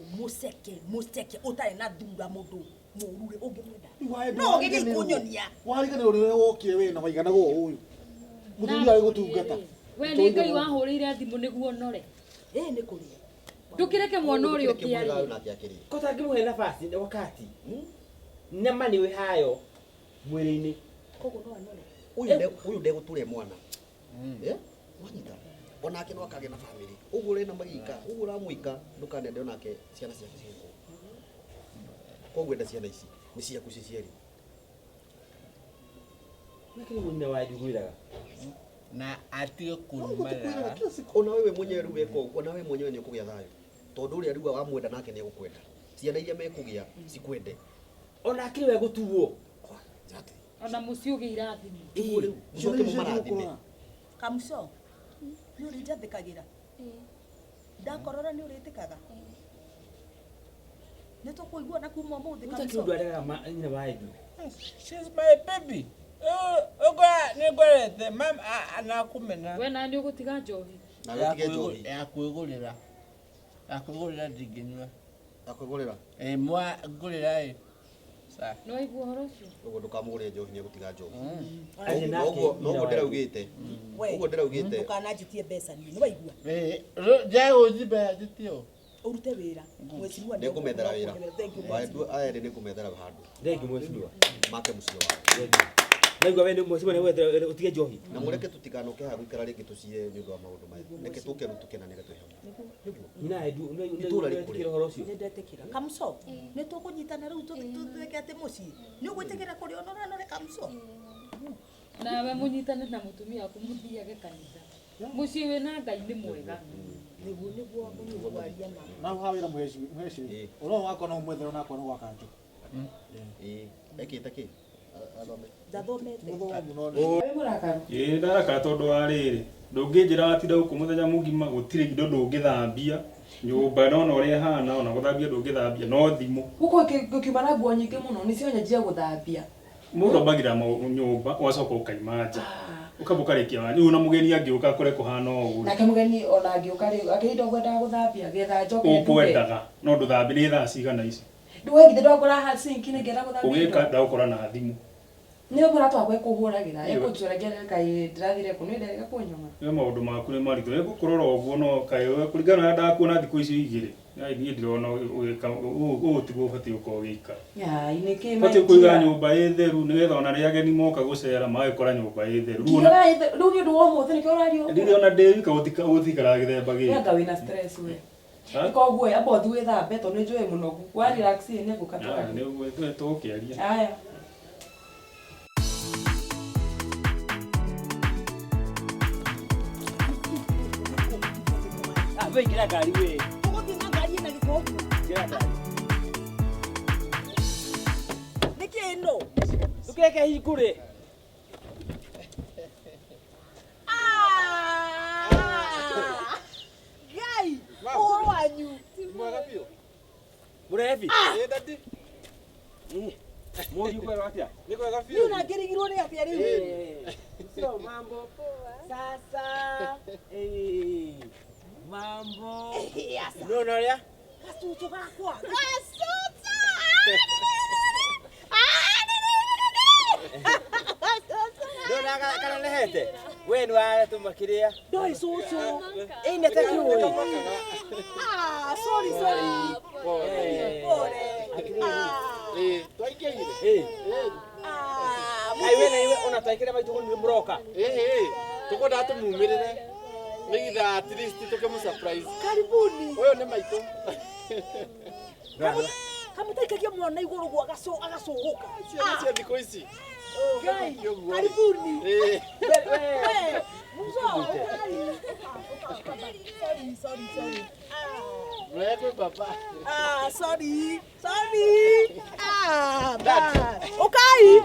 mũceke ũtarĩ na thura mũndũ mũru rĩ ũngĩmwenda. No ũgĩgĩ kunyonia. Warigana ũrĩa wokire we na waigana go ũyũ. Mũthuri arĩ gũtungata. We nĩ Ngai wahũrĩire thimũ nĩguo onore. Nĩ kũrĩa. Ndũkĩreke mwana ũrĩa ũkĩaria. Kota ngĩmũhe nafasi wakati. Nyama nĩ wĩhayo mwĩrĩ-inĩ. Koguo no anore. Ũyũ ndegũtũre mwana. Wanyita. Onake no akagĩa na family. Ũguo rĩ na magika, ũguo ũramũika ndũkanende onake ciana ciake ciĩko. Koguo enda ciana ici nĩ ciaku ciciari. Lakini mwenye Wa Edu gwiraga. Na atige kumara. Kila siku ona wewe mwenyewe rĩu weka ũguo, na wewe mwenyewe nĩ ũkũgĩa thayũ. Tondũ ũrĩa rĩu wamwenda nake nĩ egũkwenda. Ciana iria mekũgĩa cikwende. Ona akiri we gutuwo. Ona mucio irathimo. Rĩu coke mũmarathime. Kamso. Nĩ ũrĩ njathĩkagĩra. Ndakorora nĩ ũrĩtĩkaga. Nĩ tũkũigua na kuma mũthĩ Kamso. Utakiru arega nyina Wa Edu. She's my baby. Nĩngorete mam anakumena. We na nĩ ũgũtiga njohi. Na wĩtige njohi. Yakwĩgũrĩra. Yakwĩgũrĩra ndingĩnyua. Yakwĩgũrĩra? Mwa ngũrĩra sa. No igua horo cio. Ũguo ndũkamũgũrĩre njohi nĩ egũtiga njohi. Noguo ndĩraugĩte. Ũguo ndĩraugĩte. Ndũkananjĩtie mbeca niĩ, nĩ waigua? Njagũthiĩ njĩtio. Urute wĩra. Mwecirua nĩ ngũmethera wĩra. Wa Edu aya nĩ ngũmethera handũ. Thengi mwecirua. Make mũciĩ wao. Naigua we nĩ mwecirua nĩ wethere utige njohi. Na mũreke tũtikanoke haha gũikara rĩngĩ tũciye nĩ ũndũ wa maũndũ maya. Reke tũke rĩu tũkenanĩre twĩ hamwe. Nyina Edu nĩ horo ũcio. Nĩ ndetĩkĩra. Kamso, nĩ tũkũnyitana rĩu tũtweke atĩ mũciĩ. Nĩ ũgwĩtĩkĩra kũrĩ onorano Kamso. Nawe mũnyitane na mũtumia waku mũthiage kanitha. Mũciĩ wĩna Ngai nĩ mwega. Nĩguo ũnyuaria na hawĩra mweci ũro wako no mwethere onakwa no gwakanjũ ekĩte kĩ athome ndathomete Ndaraka tondũ wa rĩrĩ ndũngĩnjĩra watinda gũkũ mũthenya mũgima gũtirĩ indo ndũngĩthambia nyũmba no ũrĩa hana ona gũthambia ndũngĩthambia no thimũ guko gũkiuma na nguo nyingĩ mũno nĩcio nyanjia gũthambia mũndũ ambagĩra nyũmba ũgacoka ũkaima nja ukabuka rĩkia rĩu na mũgeni angĩũka kũre kũhana ũguo nake mũgeni ona angĩũka rĩu akĩindo ngwendaga gũthambia getha njoke ũkwendaga no ndũthambie nĩ thaa cigana ici ndwegithĩ ndwakora ha sink nĩ ngenda gũthambia ũgĩka ndagũkora na thimũ nĩ ũmũra twakwa kũhũragĩra ĩkũnjũragia kaĩ ndĩrathire kũ nĩ nderega kũnyoma nĩ maũndũ maku nĩ maritũ nĩ gũkũrora ũguo no kaĩ kũringana na ndakuona thikũ icio igĩrĩ niĩ ndirona ũgĩka ũũ tiguo ũbatiĩ gũkorwo ũgĩikara ũbatiĩ kũiga nyũmba ĩ theru nĩgetha ona rĩrĩa ageni moka gũcera magagĩkora nyũmba ĩ theru rĩu nĩ ũndũ wa ũmũthĩ nĩkĩo ũrario rĩrĩa ona ndĩwika gũtikara gĩthemba gĩkĩ anga wĩna stress we ikoguo ya bothi wĩthambe tondũ nĩ njũĩ mũnogu wa relax nĩ gũkatwara nĩ ũguo tũgũkĩaria aya we kira gari we tũgũthiĩ na ngari ĩna gĩko ũguo kira gari nĩkĩ ĩno tukeke hingũre Ngai ũhoro wanyu mwega biũ mũrebi ndati mũriũ kwega atĩa nĩ kwega biũ rĩu na ngĩrigirwo nĩ atĩa rĩu sio mambo poa sasa mambo no no ya gatutu gakwa Dona kana lehete we ni wa tumakiria doi susu ine tekio sorry twaikĩire kai we na iwe ona twaikire baitu ni muroka tũkwendaga tũmumĩrĩre nĩgetha at least tũkĩmũ surprise karibuni ũyũ nĩ maitũ kamũtaikagia mwana igũrũ gwa agacũgũka ciana cia thikũ ici Ngai karibuni sorry Mwe papa sorry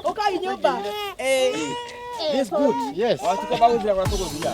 ukai nyumba this good yes tuko baadhi ya watu kwa bila